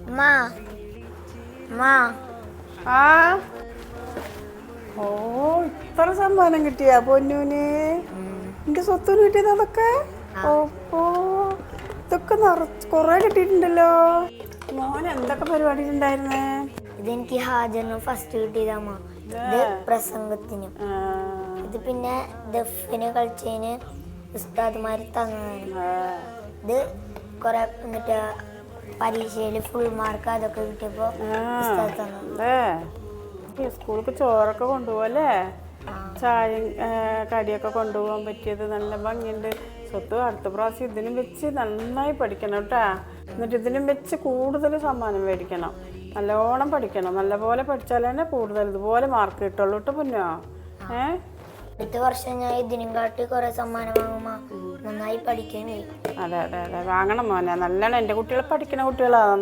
അമ്മാ അമ്മാ ആ ഓ ഇത്ര സമ്മാനം കിട്ടിയാ പൊന്നൂന് എന്റെ സ്വത്തിന് കിട്ടിയത് അതൊക്കെ ഓ ഇതൊക്കെ കൊറേ കിട്ടിയിട്ടുണ്ടല്ലോ. മോൻ എന്തൊക്കെ പരിപാടി ഉണ്ടായിരുന്നേ? ഇതെനിക്ക് ഹാജറിന് ഫസ്റ്റ് കിട്ടിയതമ്മ. ഇത് പ്രസംഗത്തിന്. ഇത് പിന്നെ ദഫിന് കളിച്ചതിന് ഉസ്താദ്മാര് തന്നതാണ്. ഇത് കൊറേ എന്നിട്ട് പരീക്ഷയിൽ ഫുൾ മാർക്ക് അതൊക്കെ കിട്ടിയപ്പോ ഉസ്താദ് തന്നു. സ്കൂൾക്ക് ചോറൊക്കെ കൊണ്ടുപോകല്ലേ? ചായയും കടിയൊക്കെ കൊണ്ടുപോകാൻ പറ്റിയത് നല്ല ഭംഗിയുണ്ട്. സ്വത്ത് അടുത്ത പ്രാവശ്യം ഇതിനും വെച്ച് നന്നായി പഠിക്കണം കേട്ടാ. എന്നിട്ട് ഇതിനും വെച്ച് കൂടുതൽ സമ്മാനം മേടിക്കണം. നല്ലോണം പഠിക്കണം. നല്ലപോലെ പഠിച്ചാൽ തന്നെ കൂടുതൽ ഇതുപോലെ മാർക്ക് കിട്ടുള്ളൂ കേട്ടോ പൊന്നോ. അടുത്ത വർഷം ഞാൻ ഇതിനും കാട്ടി കുറെ സമ്മാനം വാങ്ങുമ്പോ നന്നായി പഠിക്കുകയും ചെയ്യും. അതെ അതെ അതെ വാങ്ങണം മോനെ. നല്ലോണം എൻ്റെ കുട്ടികൾ പഠിക്കുന്ന കുട്ടികളാണ്.